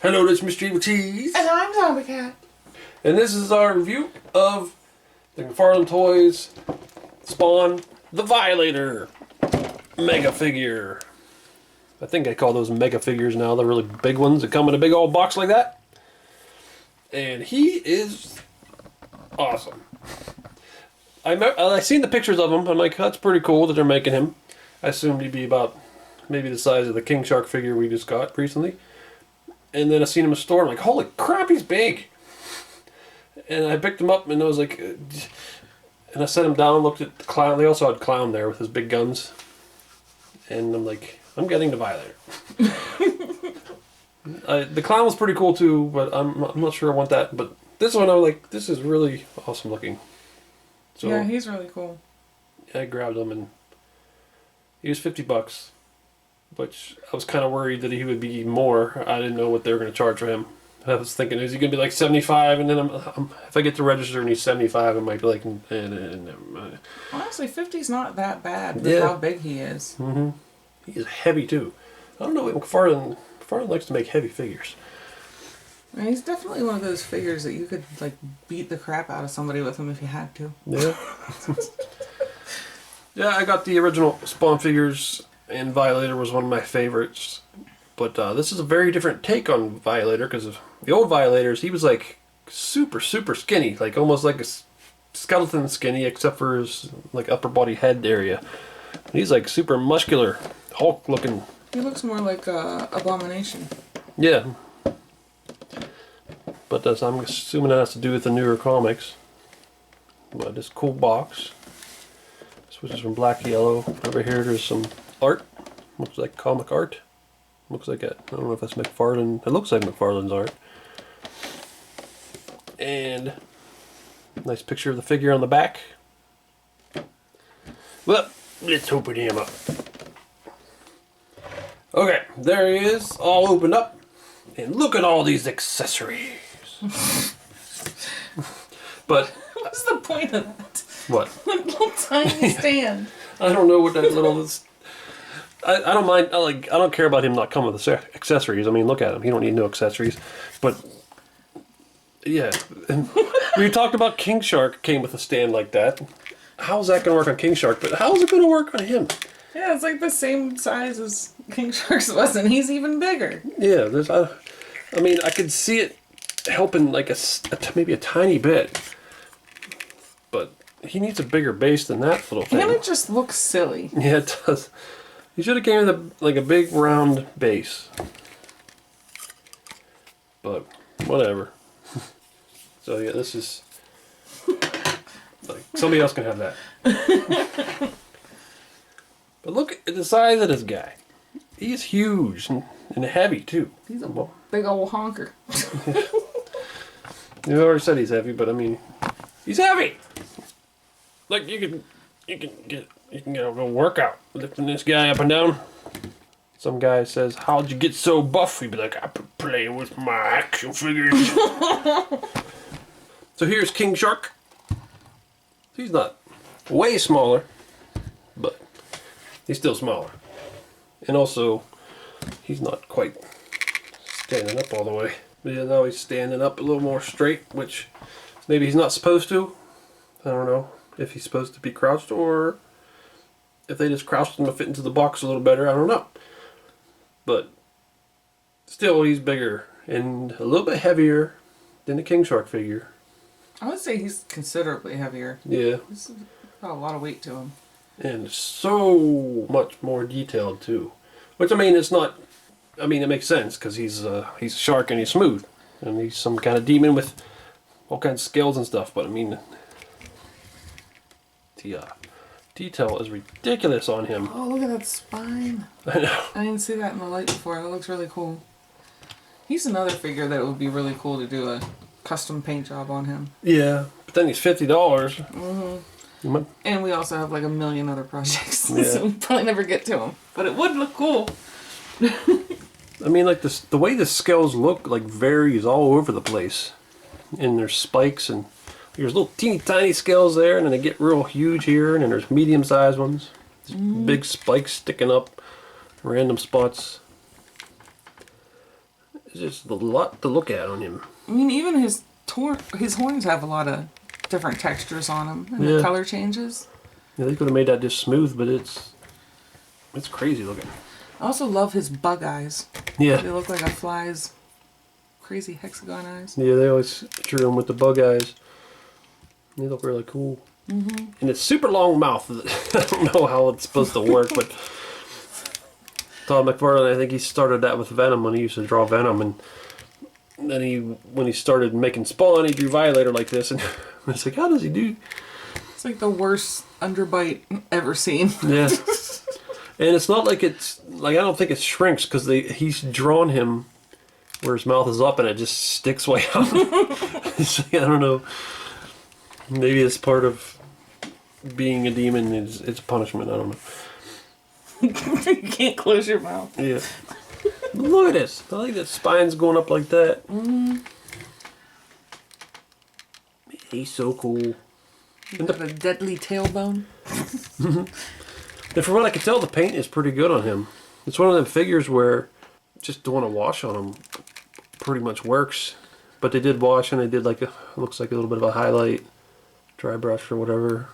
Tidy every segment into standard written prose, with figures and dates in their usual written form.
Hello, this is Mr. Evilcheese. And I'm Zombie Cat. And this is our review of the McFarlane Toys Spawn the Violator Mega Figure. I think I call those Mega Figures now. They're really big ones that come in a big old box like that. And he is awesome. I seen the pictures of him. I'm like, that's pretty cool that they're making him. I assumed he'd be about maybe the size of the King Shark figure we just got recently. And then I seen him in the store. I'm like, holy crap, he's big. And I picked him up and I was like, and I set him down, looked at the clown. They also had Clown there with his big guns. And I'm like, I'm getting the Violator. The Clown was pretty cool too, but I'm not sure I want that. But this one, I was like, this is really awesome looking. So yeah, he's really cool. I grabbed him and he was $50, which I was kind of worried that he would be more. I didn't know what they were going to charge for him. I was thinking, is he going to be like 75? And then if I get to register and he's 75, I might be like, honestly, 50's not that bad with how big he is. Mm-hmm. He is heavy too. I don't know what McFarlane likes to make heavy figures. And he's definitely one of those figures that you could like beat the crap out of somebody with him if you had to. Yeah. Yeah, I got the original Spawn figures, and Violator was one of my favorites. But this is a very different take on Violator, because of the old Violators, he was like super, super skinny, like almost like a skeleton skinny, except for his like upper body head area. And he's like super muscular, Hulk looking. He looks more like Abomination. Yeah. But I'm assuming that has to do with the newer comics. But this cool box. Switches from black to yellow. Over here there's some art. Looks like comic art. Looks like it. I don't know if that's McFarlane. It looks like McFarlane's art. And nice picture of the figure on the back. Well, let's open him up. Okay, there he is, all opened up. And look at all these accessories. But what's the point of that? What? That little tiny stand. I don't know what that little is. I don't mind. I don't care about him not coming with accessories. I mean, look at him. He don't need no accessories. But yeah, and we talked about King Shark came with a stand like that. How's that going to work on King Shark? But how's it going to work on him? Yeah, it's like the same size as King Shark's was, and he's even bigger. Yeah, there's. I mean, I could see it helping like maybe a tiny bit, but he needs a bigger base than that little thing. And it just looks silly. Yeah, it does. He should have came with like a big round base. But whatever. So yeah, this is like somebody else can have that. But look at the size of this guy. He's huge and heavy too. He's a big old honker. You already said he's heavy, but I mean, he's heavy. Like you can get a workout lifting this guy up and down. Some guy says, "How'd you get so buff?" He'd be like, "I've been playing with my action figures." So here's King Shark. He's not way smaller, but he's still smaller. And also, he's not quite standing up all the way. But yeah, now he's standing up a little more straight, which maybe he's not supposed to. I don't know if he's supposed to be crouched or if they just crouched him to fit into the box a little better. I don't know. But still, he's bigger and a little bit heavier than the King Shark figure. I would say he's considerably heavier. Yeah. He's got a lot of weight to him. And so much more detailed too. Which, I mean, it's not... I mean, it makes sense because he's a shark and he's smooth. And he's some kind of demon with all kinds of scales and stuff. But, I mean... The detail is ridiculous on him. Oh, look at that spine. I know. I didn't see that in the light before. That looks really cool. He's another figure that would be really cool to do a custom paint job on him. Yeah, but then he's $50. Mm-hmm. And we also have like a million other projects, yeah. So we'll probably never get to them. But it would look cool. I mean, like the way the scales look like varies all over the place. And there's spikes and there's little teeny tiny scales there, and then they get real huge here, and then there's medium sized ones. Big spikes sticking up, random spots. There's just a lot to look at on him. I mean, even his horns have a lot of different textures on them, and the color changes. Yeah, they could have made that just smooth, but it's crazy looking. I also love his bug eyes. Yeah. They look like a fly's crazy hexagon eyes. Yeah, they always drew him with the bug eyes. They look really cool. Mm-hmm. And it's super long mouth. I don't know how it's supposed to work, but Todd McFarlane, I think he started that with Venom when he used to draw Venom, and then when he started making Spawn, he drew Violator like this, and it's like, how does he do? It's like the worst underbite ever seen. Yeah. And it's not like it's like, I don't think it shrinks because he's drawn him where his mouth is up and it just sticks way out. It's like, I don't know. Maybe it's part of being a demon. It's punishment. I don't know. You can't close your mouth. Yeah. Look at this. I like that spine's going up like that. Mm-hmm. He's so cool. And a deadly tailbone. And from what I can tell, the paint is pretty good on him. It's one of them figures where just doing a wash on him pretty much works. But they did wash and they did looks like a little bit of a highlight, dry brush or whatever.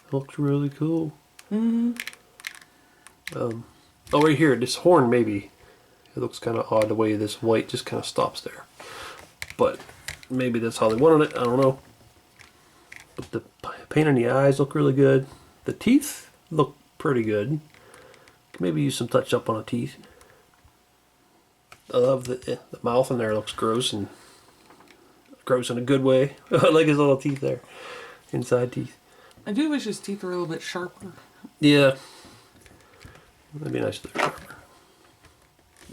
It looks really cool. Mm-hmm. Oh, right here, this horn maybe. It looks kind of odd the way this white just kind of stops there. But maybe that's how they wanted it. I don't know. But the paint on the eyes look really good. The teeth look pretty good. Maybe use some touch up on the teeth. I love the mouth in there looks gross, and gross in a good way. I like his little teeth there. Inside teeth. I do wish his teeth were a little bit sharper. Yeah. That'd be nice if they're sharper.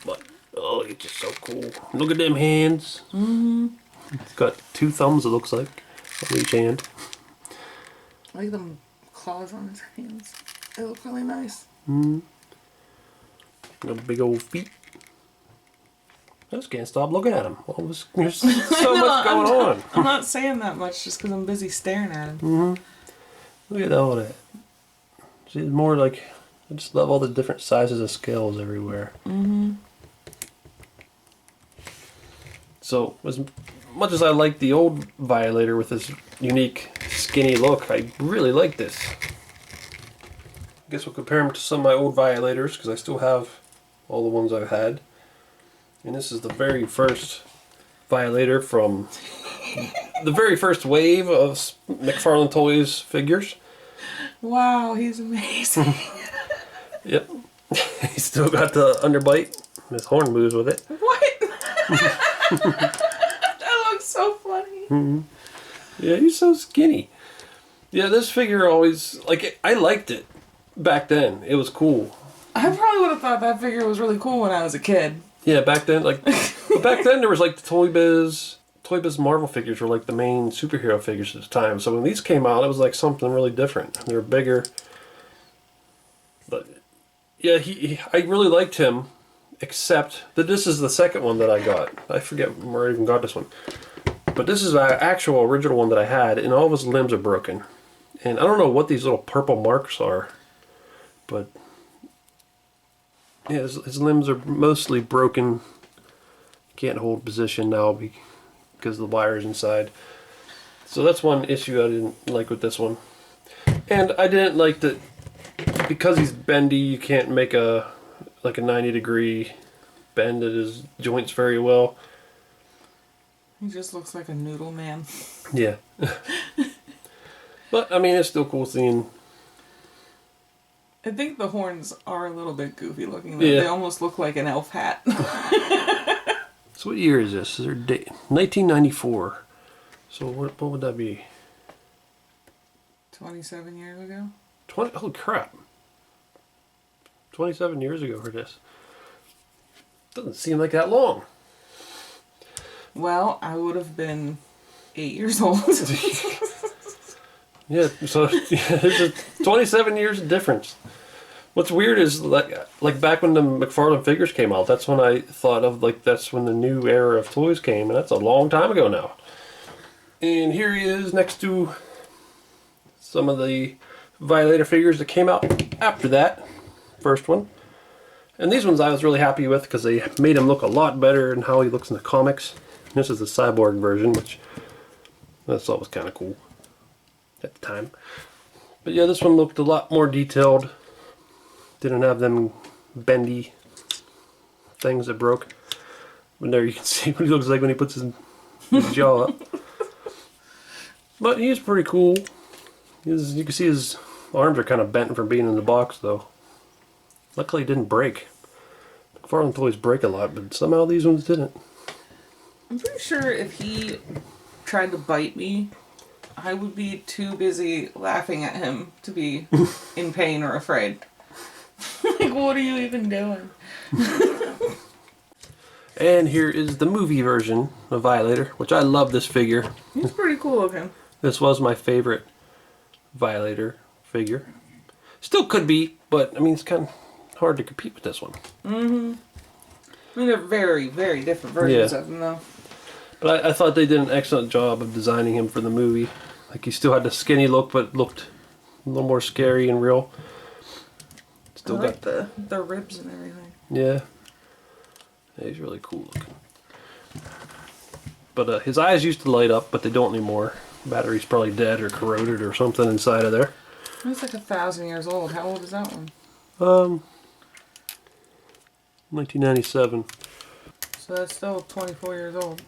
But, oh, it's just so cool. Look at them hands. Mm-hmm. It's got 2 thumbs, it looks like, on each hand. I like them claws on his hands. They look really nice. Mm-hmm. Got big old feet. I just can't stop looking at him. There's so much going on. I'm not saying that much just because I'm busy staring at him. Mm-hmm. Look at all that. See, it's more like, I just love all the different sizes of scales everywhere. Mm-hmm. So, as much as I like the old Violator with his unique skinny look, I really like this. I guess we'll compare him to some of my old Violators, because I still have all the ones I've had. And this is the very first Violator from the very first wave of McFarlane Toys figures. Wow, he's amazing. Yep. He's still got the underbite. His horn moves with it. What? That looks so funny. Mm-hmm. Yeah, he's so skinny. Yeah, this figure always, I liked it back then. It was cool. I probably would have thought that figure was really cool when I was a kid. Yeah, back then, back then there was the Toy Biz Marvel figures were the main superhero figures at the time. So when these came out, it was something really different. They were bigger. But yeah, I really liked him, except that this is the second one that I got. I forget where I even got this one. But this is an actual original one that I had, and all of his limbs are broken. And I don't know what these little purple marks are, but yeah, his limbs are mostly broken. Can't hold position now because the wire's inside. So that's one issue I didn't like with this one. And I didn't like that because he's bendy, you can't make a 90-degree bend at his joints very well. He just looks like a noodle man. Yeah. But I mean, it's still cool seeing. I think the horns are a little bit goofy looking. Though. Yeah. They almost look like an elf hat. So what year is this? Is there date? 1994. So what would that be? 27 years ago? Holy crap. 27 years ago for this. Doesn't seem like that long. Well, I would have been 8 years old. Yeah, so there's a 27 years difference. What's weird is like back when the McFarlane figures came out, that's when I thought of that's when the new era of toys came, and that's a long time ago now. And here he is next to some of the Violator figures that came out after that first one. And these ones I was really happy with because they made him look a lot better than how he looks in the comics. This is the Cyborg version, which I thought was kind of cool at the time. But yeah, this one looked a lot more detailed. Didn't have them bendy things that broke. But there you can see what he looks like when he puts his jaw up. But he's pretty cool. You can see his arms are kind of bent from being in the box, though. Luckily, it didn't break. McFarlane Toys break a lot, but somehow these ones didn't. I'm pretty sure if he tried to bite me, I would be too busy laughing at him to be in pain or afraid. Like, what are you even doing? And here is the movie version of Violator, which I love this figure. He's pretty cool looking. This was my favorite Violator figure. Still could be, but I mean, it's kind of hard to compete with this one. Mm-hmm. I mean, they're very, very different versions of him, though. But I thought they did an excellent job of designing him for the movie. Like, he still had the skinny look, but looked a little more scary and real. Still I like got the ribs and everything. Yeah. He's really cool looking. But his eyes used to light up, but they don't anymore. Battery's probably dead or corroded or something inside of there. It's like 1,000 years old. How old is that one? 1997. So that's still 24 years old.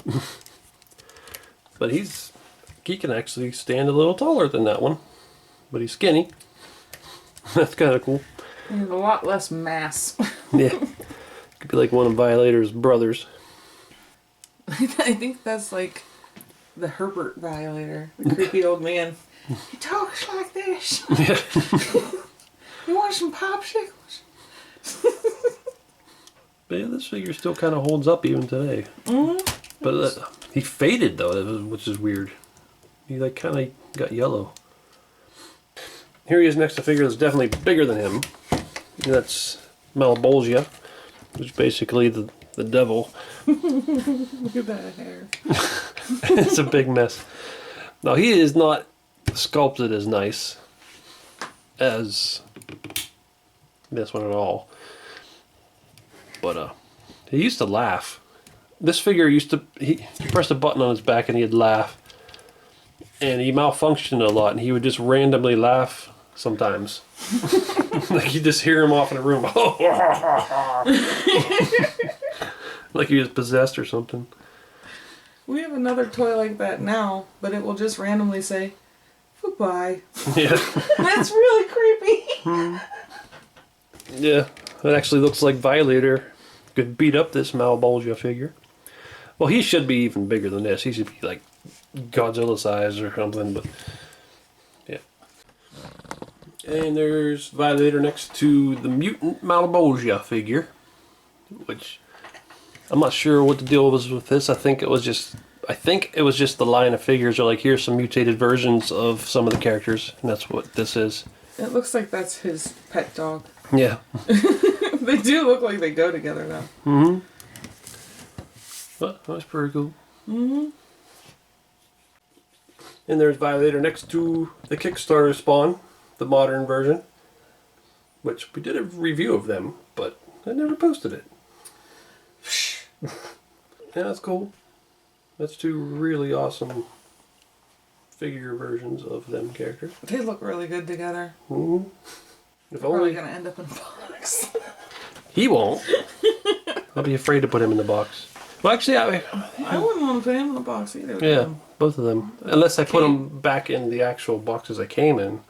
But he can actually stand a little taller than that one. But he's skinny. That's kind of cool. He has a lot less mass. Yeah. Could be like one of Violator's brothers. I think that's like the Herbert Violator, the creepy old man. He talks like this. Yeah. You want some popsicles? But yeah, this figure still kind of holds up even today. Mm-hmm. But he faded though, which is weird. He like kind of got yellow. Here he is next to a figure that's definitely bigger than him. That's Malbolgia, which is basically the devil. Look at that hair. It's a big mess. Now he is not sculpted as nice as this one at all. But he used to laugh. This figure used to, he pressed a button on his back and he'd laugh. And he malfunctioned a lot and he would just randomly laugh sometimes. Like you just hear him off in a room. Like he was possessed or something. We have another toy like that now, but it will just randomly say, goodbye. Yeah. That's really creepy. Yeah, it actually looks like Violator could beat up this Malbolgia figure. Well, he should be even bigger than this. He should be like Godzilla size or something, but yeah. And there's Violator next to the mutant Malbolgia figure, which I'm not sure what the deal was with this. I think it was just the line of figures are like, here's some mutated versions of some of the characters, and that's what this is. It looks like that's his pet dog. Yeah. They do look like they go together though. Mm-hmm. Well, that's pretty cool. Mm-hmm. And there's Violator next to the Kickstarter Spawn, the modern version, which we did a review of them, but I never posted it. Yeah, that's cool. That's two really awesome figure versions of them characters. They look really good together. Mm-hmm. If They're probably only gonna end up in a box. he won't. I'll be afraid to put him in the box. Well, actually, I wouldn't want to put him in the box either. yeah, both of them. Unless I put them back in the actual boxes I came in.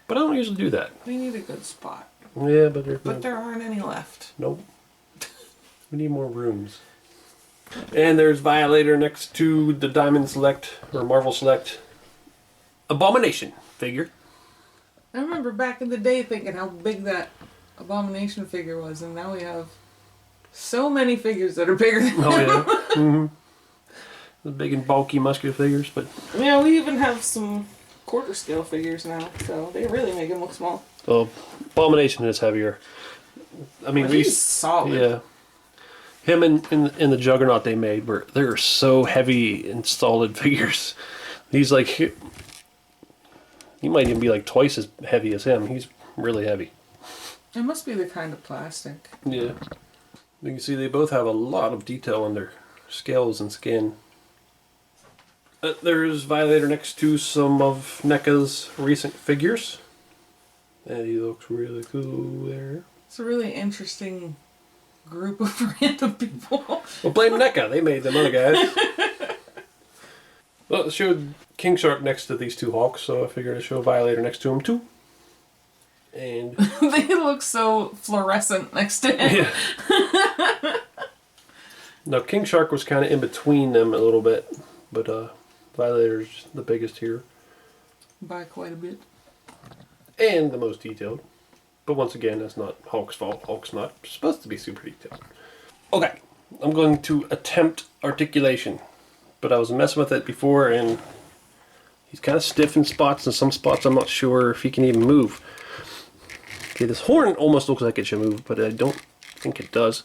But I don't usually do that. They need a good spot. Yeah, but there aren't any left. Nope. We need more rooms. And there's Violator next to the Diamond Select, or Marvel Select, Abomination figure. I remember back in the day thinking how big that Abomination figure was, and now we have so many figures that are bigger than Oh, yeah. Mm-hmm. The big and bulky muscular figures, but... Yeah, we even have some quarter scale figures now, so they really make him look small. Well, Abomination is heavier. I mean, he's solid. Yeah. Him and the Juggernaut they made, they're so heavy and solid figures. He's like... He might even be like twice as heavy as him. He's really heavy. It must be the kind of plastic. Yeah. You can see they both have a lot of detail on their scales and skin. There's Violator next to some of NECA's recent figures. And he looks really cool there. It's a really interesting group of random people. Well, blame NECA. They made them other guys. Well, it showed King Shark next to these two Hawks, so I figured I'd show Violator next to him too. And they look so fluorescent next to him. yeah. Now, King Shark was kind of in between them a little bit, but Violator's the biggest here. By quite a bit. And the most detailed. But once again, that's not Hulk's fault. Hulk's not supposed to be super detailed. Okay, I'm going to attempt articulation. But I was messing with it before, and he's kind of stiff in spots, and some spots I'm not sure if he can even move. Okay, this horn almost looks like it should move, but I don't think it does.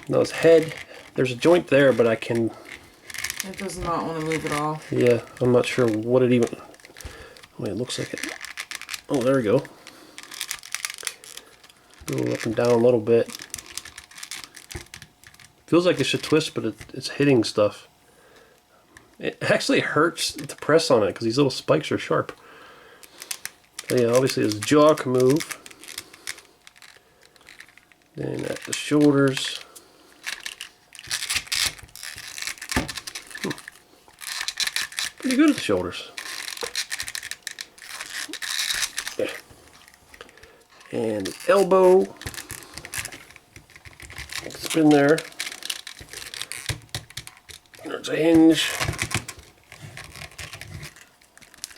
Now his head, there's a joint there, but I can... It does not want to move at all. Yeah, I'm not sure what it even... Wait, it looks like it... Oh, there we go. Go up and down a little bit. Feels like it should twist, but it's hitting stuff. It actually hurts to press on it because these little spikes are sharp. But yeah, obviously his jaw can move. Then at the shoulders. Pretty good at the shoulders. Yeah. And the elbow. Spin there. There's a hinge.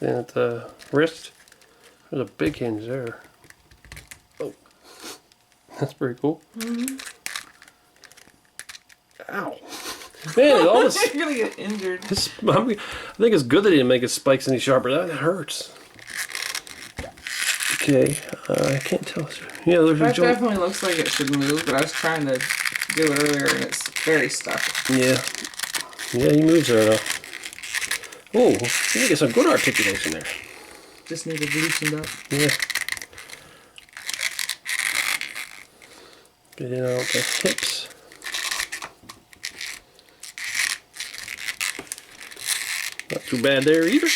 Then at the wrist, there's a big hinge there. Oh, that's pretty cool. Mm-hmm. Ow. Man, all this... You're gonna get injured. I think it's good that he didn't make his spikes any sharper. That hurts. Okay, I can't tell. Yeah, there's a That joint. definitely looks like it should move, but I was trying to do it earlier and it's very stuck. Yeah. Yeah, he moves there though. Oh, you get some good articulation there. Just need it loosened up. Yeah. Get it out the hips. Not too bad there either.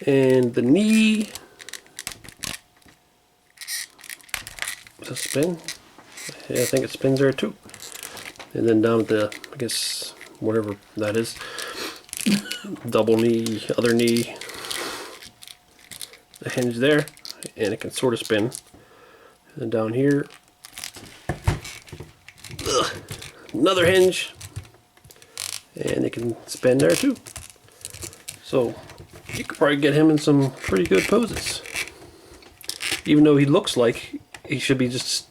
And the knee. Does it spin? Yeah, I think it spins there too. And then down at the, I guess, whatever that is. Double knee, other knee. The hinge there. And it can sort of spin. And then down here. Another hinge. And it can spin there too. So you could probably get him in some pretty good poses. Even though he looks like he should be just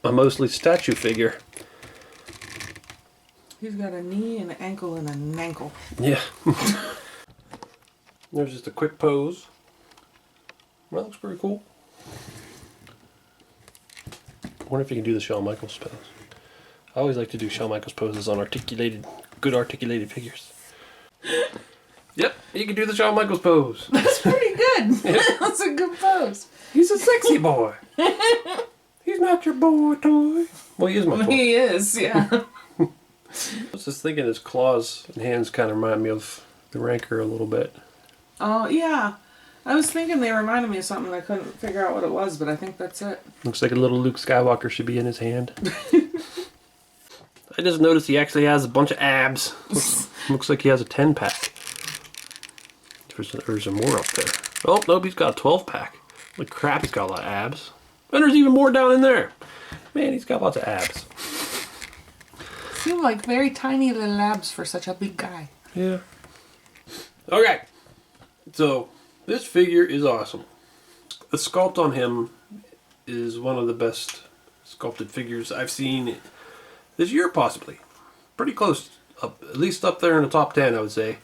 a mostly statue figure. He's got a knee, an ankle, and an ankle. Yeah. There's just a quick pose. That looks pretty cool. I wonder if you can do the Shawn Michaels pose. I always like to do Shawn Michaels poses on good articulated figures. Yep, you can do the Shawn Michaels pose. That's pretty good. Yeah. That's a good pose. He's a sexy boy. He's not your boy toy. Well, he is my boy. He is, yeah. I was just thinking his claws and hands kind of remind me of the Ranker a little bit. Oh, yeah. I was thinking they reminded me of something. I couldn't figure out what it was, but I think that's it. Looks like a little Luke Skywalker should be in his hand. I just noticed he actually has a bunch of abs. Looks like he has a 10-pack. There's more up there. Oh, nope, he's got a 12-pack. Holy crap, he's got a lot of abs. And there's even more down in there. Man, he's got lots of abs. Seem like very tiny little abs for such a big guy. Yeah. Okay. So, this figure is awesome. The sculpt on him is one of the best sculpted figures I've seen this year, possibly. Pretty close. At least up there in the top 10, I would say.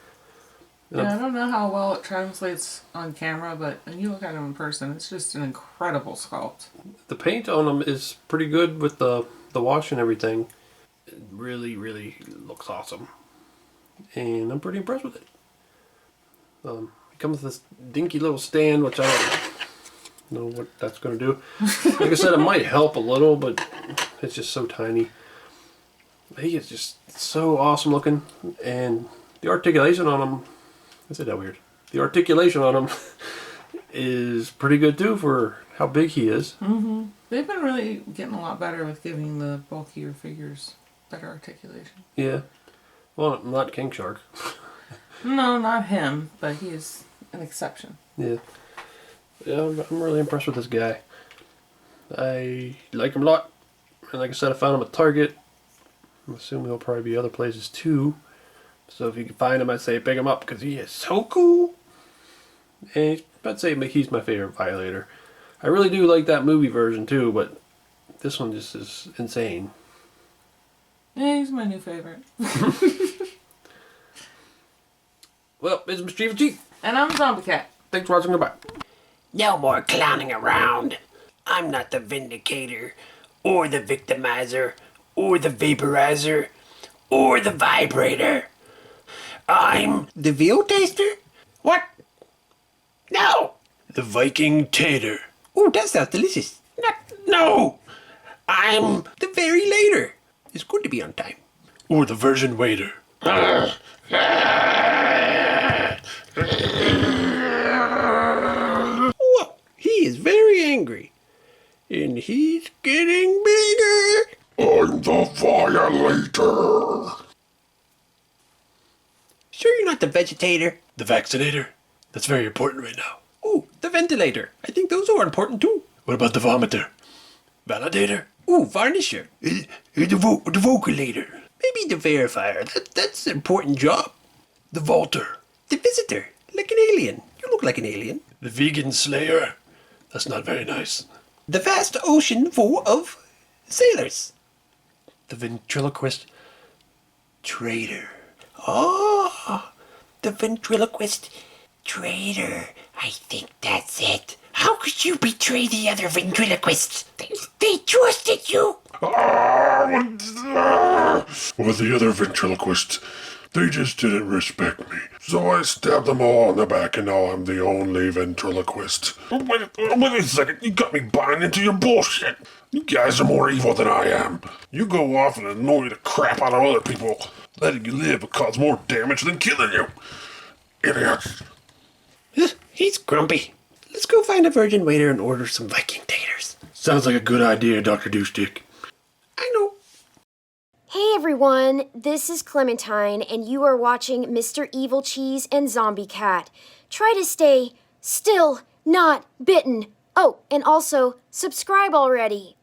Yeah, I don't know how well it translates on camera, but when you look at him in person, it's just an incredible sculpt. The paint on him is pretty good with the wash and everything. It really, really looks awesome. And I'm pretty impressed with it. It comes with this dinky little stand, which I know what that's going to do. Like I said, it might help a little, but it's just so tiny. He is just so awesome looking, and the articulation on him, I said that weird. The articulation on him is pretty good too for how big he is. Mm-hmm. They've been really getting a lot better with giving the bulkier figures better articulation. Yeah. Well, not King Shark. No, not him, but he is an exception. Yeah. Yeah, I'm really impressed with this guy. I like him a lot. And like I said, I found him at Target. I'm assuming there'll probably be other places too. So if you can find him, I'd say pick him up because he is so cool. And I'd say he's my favorite Violator. I really do like that movie version too, but this one just is insane. Yeah, he's my new favorite. Well, it's Mr. Evilcheese. And I'm Zombie Cat. Thanks for watching. Goodbye. No more clowning around. I'm not the Vindicator, or the Victimizer, or the Vaporizer, or the Vibrator. I'm the Veal Taster? What? No! The Viking Tater. Oh, that sounds delicious. No! I'm the Very Later. It's good to be on time. Or the Virgin Waiter. Whoa, he is very angry. And he's getting bigger. I'm the Violator. Sure you're not the Vegetator? The Vaccinator. That's very important right now. Ooh, the Ventilator. I think those are important too. What about the Vomiter? Validator? Ooh, Varnisher. The Vocalator. Maybe the Verifier. That's an important job. The Vaulter. The Visitor. Like an alien. You look like an alien. The Vegan Slayer. That's not very nice. The vast ocean full of sailors. The Ventriloquist Traitor. Oh, the Ventriloquist Traitor. I think that's it. How could you betray the other ventriloquists? They trusted you. Well, the other ventriloquists, they just didn't respect me. So I stabbed them all in the back, and now I'm the only ventriloquist. Wait a second, you got me buying into your bullshit. You guys are more evil than I am. You go off and annoy the crap out of other people. Letting you live will cause more damage than killing you. Idiots. He's grumpy. Let's go find a virgin waiter and order some Viking taters. Sounds like a good idea, Dr. Deustick. I know. Hey everyone, this is Clementine, and you are watching Mr. Evilcheese and Zombie Cat. Try to stay still, not bitten. Oh, and also, subscribe already.